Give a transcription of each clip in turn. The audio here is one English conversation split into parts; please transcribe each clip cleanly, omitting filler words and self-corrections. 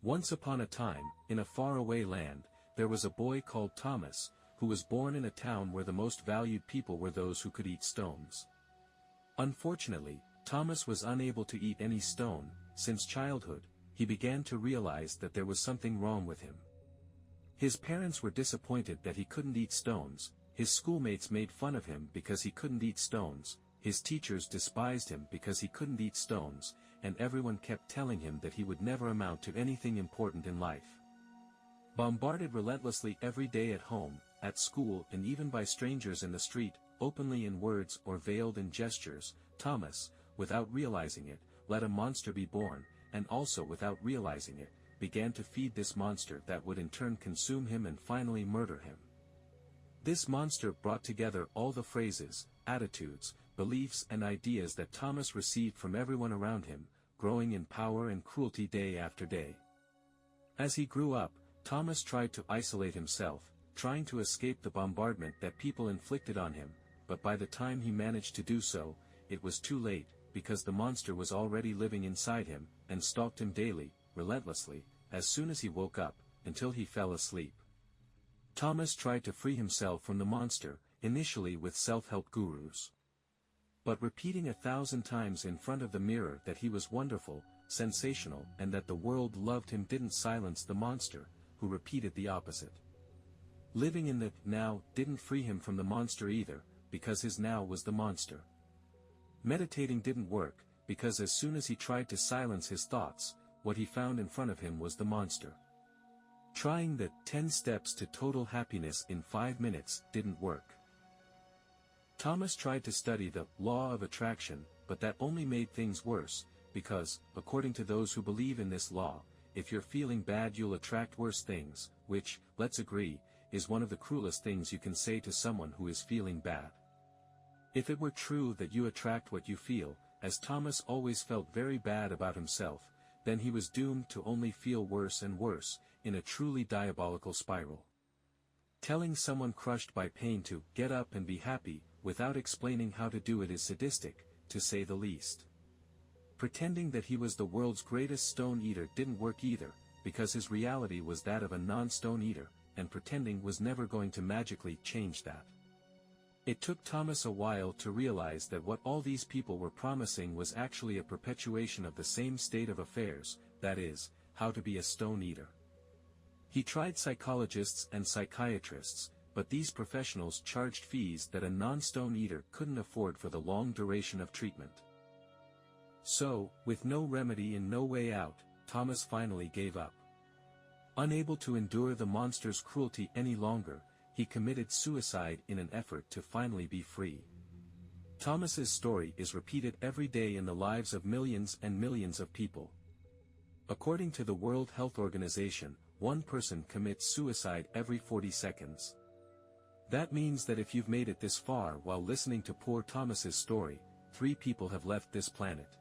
Once upon a time, in a faraway land, there was a boy called Thomas, who was born in a town where the most valued people were those who could eat stones. Unfortunately, Thomas was unable to eat any stone. Since childhood, he began to realize that there was something wrong with him. His parents were disappointed that he couldn't eat stones, his schoolmates made fun of him because he couldn't eat stones, his teachers despised him because he couldn't eat stones, and everyone kept telling him that he would never amount to anything important in life. Bombarded relentlessly every day at home, at school, and even by strangers in the street, openly in words or veiled in gestures, Thomas, without realizing it, let a monster be born, and also without realizing it, began to feed this monster that would in turn consume him and finally murder him. This monster brought together all the phrases, attitudes, beliefs and ideas that Thomas received from everyone around him, growing in power and cruelty day after day. As he grew up, Thomas tried to isolate himself, trying to escape the bombardment that people inflicted on him, but by the time he managed to do so, it was too late, because the monster was already living inside him, and stalked him daily, relentlessly, as soon as he woke up, until he fell asleep. Thomas tried to free himself from the monster, initially with self-help gurus. But repeating 1,000 times in front of the mirror that he was wonderful, sensational, and that the world loved him didn't silence the monster, who repeated the opposite. Living in the now didn't free him from the monster either, because his now was the monster. Meditating didn't work, because as soon as he tried to silence his thoughts, what he found in front of him was the monster. Trying the 10 steps to total happiness in 5 minutes didn't work. Thomas tried to study the law of attraction, but that only made things worse, because, according to those who believe in this law, if you're feeling bad you'll attract worse things, which, let's agree, is one of the cruelest things you can say to someone who is feeling bad. If it were true that you attract what you feel, as Thomas always felt very bad about himself, then he was doomed to only feel worse and worse, in a truly diabolical spiral. Telling someone crushed by pain to get up and be happy, without explaining how to do it is sadistic, to say the least. Pretending that he was the world's greatest stone eater didn't work either, because his reality was that of a non-stone eater, and pretending was never going to magically change that. It took Thomas a while to realize that what all these people were promising was actually a perpetuation of the same state of affairs, that is, how to be a stone eater. He tried psychologists and psychiatrists, but these professionals charged fees that a non-stone eater couldn't afford for the long duration of treatment. So, with no remedy and no way out, Thomas finally gave up. Unable to endure the monster's cruelty any longer, he committed suicide in an effort to finally be free. Thomas's story is repeated every day in the lives of millions and millions of people. According to the World Health Organization, one person commits suicide every 40 seconds. That means that if you've made it this far while listening to poor Thomas's story, 3 people have left this planet.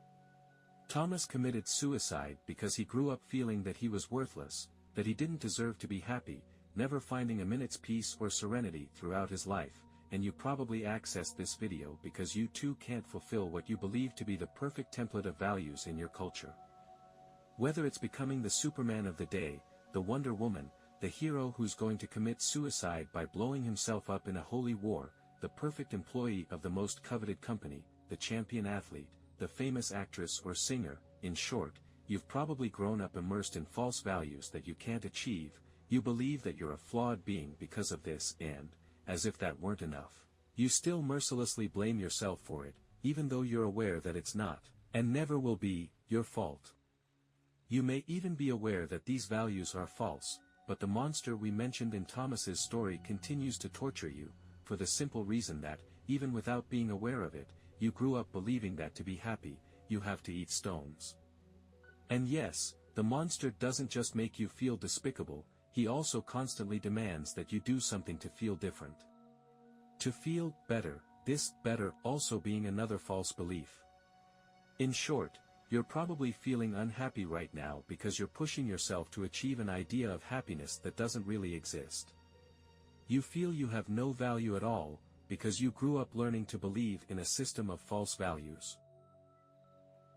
Thomas committed suicide because he grew up feeling that he was worthless, that he didn't deserve to be happy, never finding a minute's peace or serenity throughout his life, and you probably accessed this video because you too can't fulfill what you believe to be the perfect template of values in your culture. Whether it's becoming the Superman of the day, the Wonder Woman, the hero who's going to commit suicide by blowing himself up in a holy war, the perfect employee of the most coveted company, the champion athlete, the famous actress or singer, in short, you've probably grown up immersed in false values that you can't achieve. You believe that you're a flawed being because of this and, as if that weren't enough, you still mercilessly blame yourself for it, even though you're aware that it's not, and never will be, your fault. You may even be aware that these values are false, but the monster we mentioned in Thomas's story continues to torture you, for the simple reason that, even without being aware of it, you grew up believing that to be happy, you have to eat stones. And yes, the monster doesn't just make you feel despicable, he also constantly demands that you do something to feel different. To feel better, this better also being another false belief. In short, you're probably feeling unhappy right now because you're pushing yourself to achieve an idea of happiness that doesn't really exist. You feel you have no value at all, because you grew up learning to believe in a system of false values.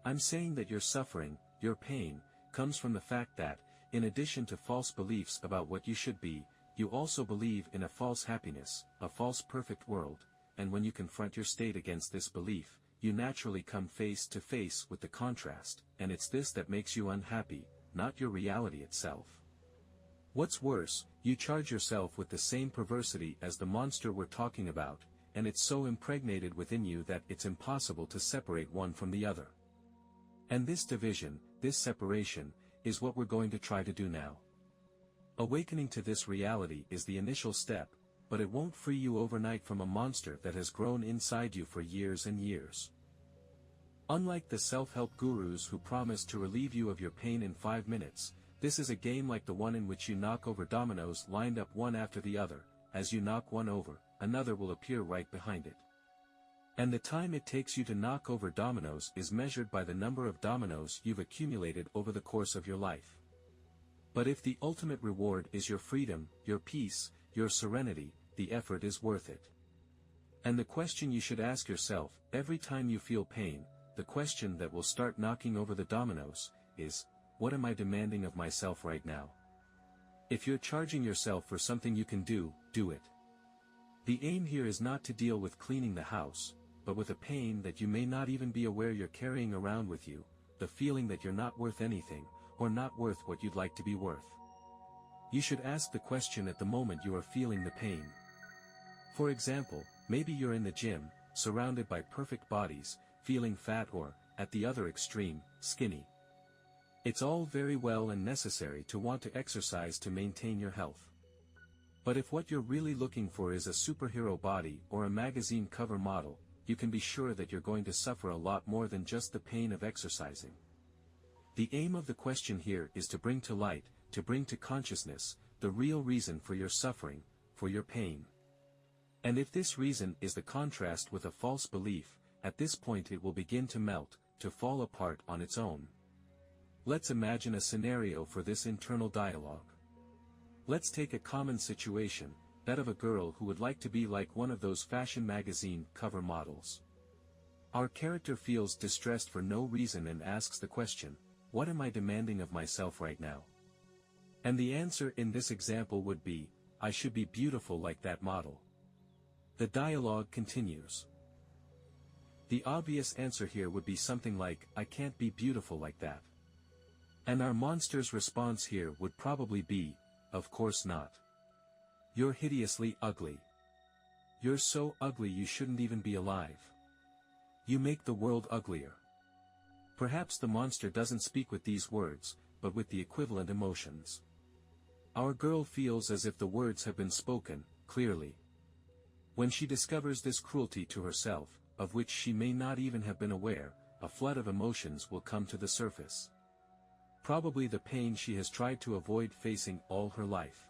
I'm saying that your suffering, your pain, comes from the fact that, in addition to false beliefs about what you should be, you also believe in a false happiness, a false perfect world, and when you confront your state against this belief, you naturally come face to face with the contrast, and it's this that makes you unhappy, not your reality itself. What's worse, you charge yourself with the same perversity as the monster we're talking about, and it's so impregnated within you that it's impossible to separate one from the other. And this division, this separation, is what we're going to try to do now. Awakening to this reality is the initial step, but it won't free you overnight from a monster that has grown inside you for years and years. Unlike the self-help gurus who promise to relieve you of your pain in 5 minutes, this is a game like the one in which you knock over dominoes lined up one after the other. As you knock one over, another will appear right behind it. And the time it takes you to knock over dominoes is measured by the number of dominoes you've accumulated over the course of your life. But if the ultimate reward is your freedom, your peace, your serenity, the effort is worth it. And the question you should ask yourself, every time you feel pain, the question that will start knocking over the dominoes, is, what am I demanding of myself right now? If you're charging yourself for something you can do, do it. The aim here is not to deal with cleaning the house, but with a pain that you may not even be aware you're carrying around with you, the feeling that you're not worth anything, or not worth what you'd like to be worth. You should ask the question at the moment you are feeling the pain. For example, maybe you're in the gym, surrounded by perfect bodies, feeling fat or, at the other extreme, skinny. It's all very well and necessary to want to exercise to maintain your health. But if what you're really looking for is a superhero body or a magazine cover model, you can be sure that you're going to suffer a lot more than just the pain of exercising. The aim of the question here is to bring to light, to bring to consciousness, the real reason for your suffering, for your pain. And if this reason is the contrast with a false belief, at this point it will begin to melt, to fall apart on its own. Let's imagine a scenario for this internal dialogue. Let's take a common situation, that of a girl who would like to be like one of those fashion magazine cover models. Our character feels distressed for no reason and asks the question, what am I demanding of myself right now? And the answer in this example would be, I should be beautiful like that model. The dialogue continues. The obvious answer here would be something like, I can't be beautiful like that. And our monster's response here would probably be, of course not. You're hideously ugly. You're so ugly you shouldn't even be alive. You make the world uglier. Perhaps the monster doesn't speak with these words, but with the equivalent emotions. Our girl feels as if the words have been spoken, clearly. When she discovers this cruelty to herself, of which she may not even have been aware, a flood of emotions will come to the surface. Probably the pain she has tried to avoid facing all her life.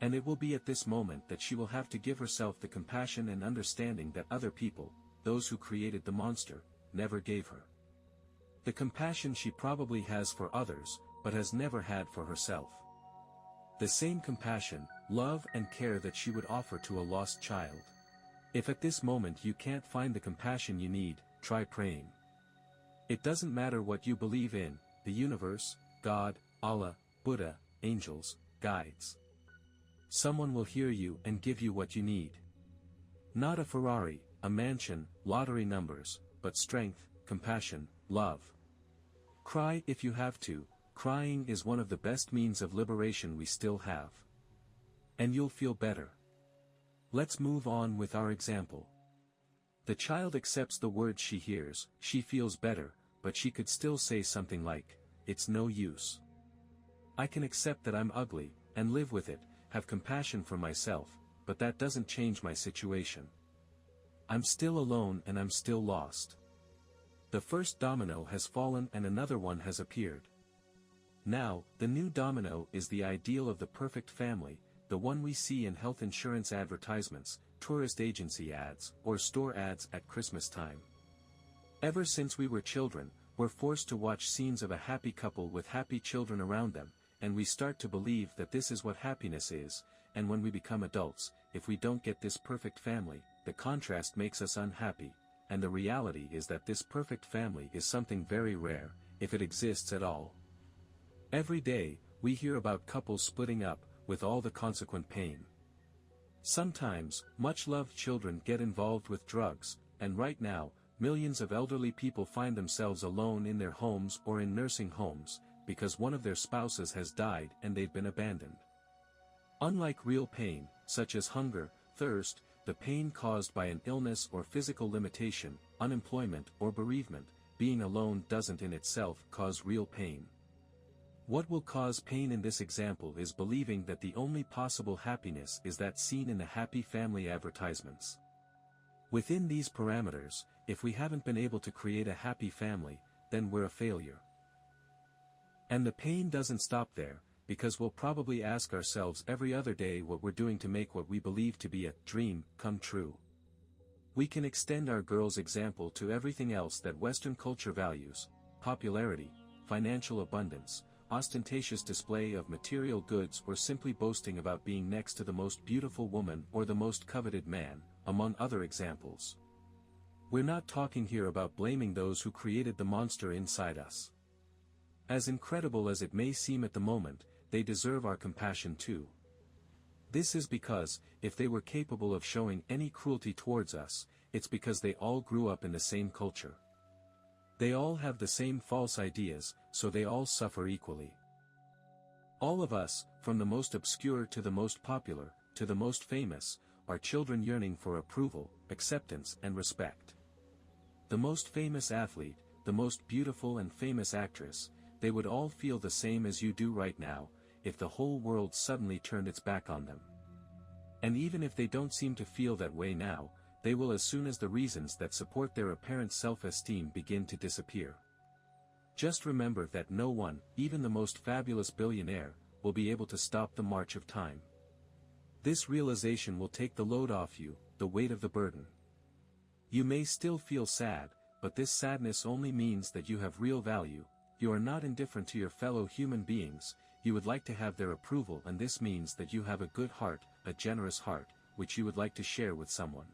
And it will be at this moment that she will have to give herself the compassion and understanding that other people, those who created the monster, never gave her. The compassion she probably has for others, but has never had for herself. The same compassion, love and care that she would offer to a lost child. If at this moment you can't find the compassion you need, try praying. It doesn't matter what you believe in, the universe, God, Allah, Buddha, angels, guides. Someone will hear you and give you what you need. Not a Ferrari, a mansion, lottery numbers, but strength, compassion, love. Cry if you have to. Crying is one of the best means of liberation we still have. And you'll feel better. Let's move on with our example. The child accepts the words she hears, she feels better, but she could still say something like, it's no use. I can accept that I'm ugly, and live with it, have compassion for myself, but that doesn't change my situation. I'm still alone and I'm still lost. The first domino has fallen and another one has appeared. Now, the new domino is the ideal of the perfect family, the one we see in health insurance advertisements, tourist agency ads, or store ads at Christmas time. Ever since we were children, we're forced to watch scenes of a happy couple with happy children around them, and we start to believe that this is what happiness is, and when we become adults, if we don't get this perfect family, the contrast makes us unhappy, and the reality is that this perfect family is something very rare, if it exists at all. Every day, we hear about couples splitting up, with all the consequent pain. Sometimes, much-loved children get involved with drugs, and right now, millions of elderly people find themselves alone in their homes or in nursing homes, because one of their spouses has died and they've been abandoned. Unlike real pain, such as hunger, thirst, the pain caused by an illness or physical limitation, unemployment or bereavement, being alone doesn't in itself cause real pain. What will cause pain in this example is believing that the only possible happiness is that seen in the happy family advertisements. Within these parameters, if we haven't been able to create a happy family, then we're a failure. And the pain doesn't stop there, because we'll probably ask ourselves every other day what we're doing to make what we believe to be a dream come true. We can extend our girl's example to everything else that Western culture values: popularity, financial abundance, ostentatious display of material goods, or simply boasting about being next to the most beautiful woman or the most coveted man, among other examples. We're not talking here about blaming those who created the monster inside us. As incredible as it may seem at the moment, they deserve our compassion too. This is because, if they were capable of showing any cruelty towards us, it's because they all grew up in the same culture. They all have the same false ideas, so they all suffer equally. All of us, from the most obscure to the most popular, to the most famous, are children yearning for approval, acceptance and respect. The most famous athlete, the most beautiful and famous actress, they would all feel the same as you do right now, if the whole world suddenly turned its back on them. And even if they don't seem to feel that way now, they will as soon as the reasons that support their apparent self-esteem begin to disappear. Just remember that no one, even the most fabulous billionaire, will be able to stop the march of time. This realization will take the load off you, the weight of the burden. You may still feel sad, but this sadness only means that you have real value. You are not indifferent to your fellow human beings, you would like to have their approval, and this means that you have a good heart, a generous heart, which you would like to share with someone.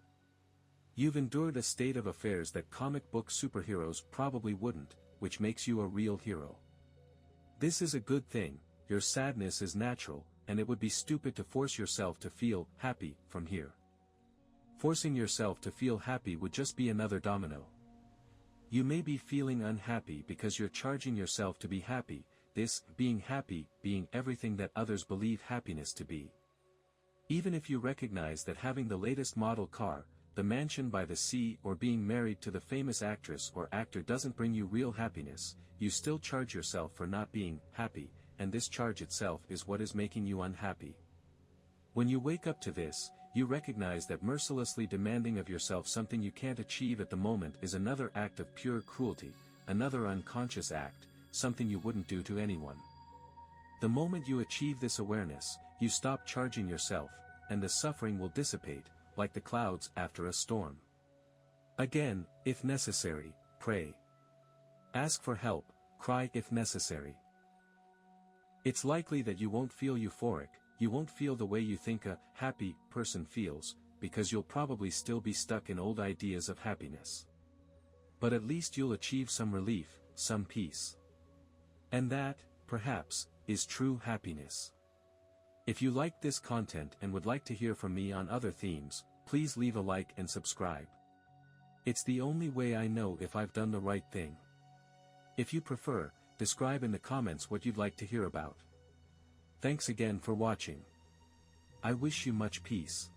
You've endured a state of affairs that comic book superheroes probably wouldn't, which makes you a real hero. This is a good thing. Your sadness is natural, and it would be stupid to force yourself to feel happy from here. Forcing yourself to feel happy would just be another domino. You may be feeling unhappy because you're charging yourself to be happy, this being happy being everything that others believe happiness to be. Even if you recognize that having the latest model car, the mansion by the sea, or being married to the famous actress or actor doesn't bring you real happiness, you still charge yourself for not being happy, and this charge itself is what is making you unhappy. When you wake up to this, you recognize that mercilessly demanding of yourself something you can't achieve at the moment is another act of pure cruelty, another unconscious act, something you wouldn't do to anyone. The moment you achieve this awareness, you stop charging yourself, and the suffering will dissipate, like the clouds after a storm. Again, if necessary, pray. Ask for help, cry if necessary. It's likely that you won't feel euphoric, you won't feel the way you think a happy person feels, because you'll probably still be stuck in old ideas of happiness. But at least you'll achieve some relief, some peace. And that, perhaps, is true happiness. If you liked this content and would like to hear from me on other themes, please leave a like and subscribe. It's the only way I know if I've done the right thing. If you prefer, describe in the comments what you'd like to hear about. Thanks again for watching. I wish you much peace.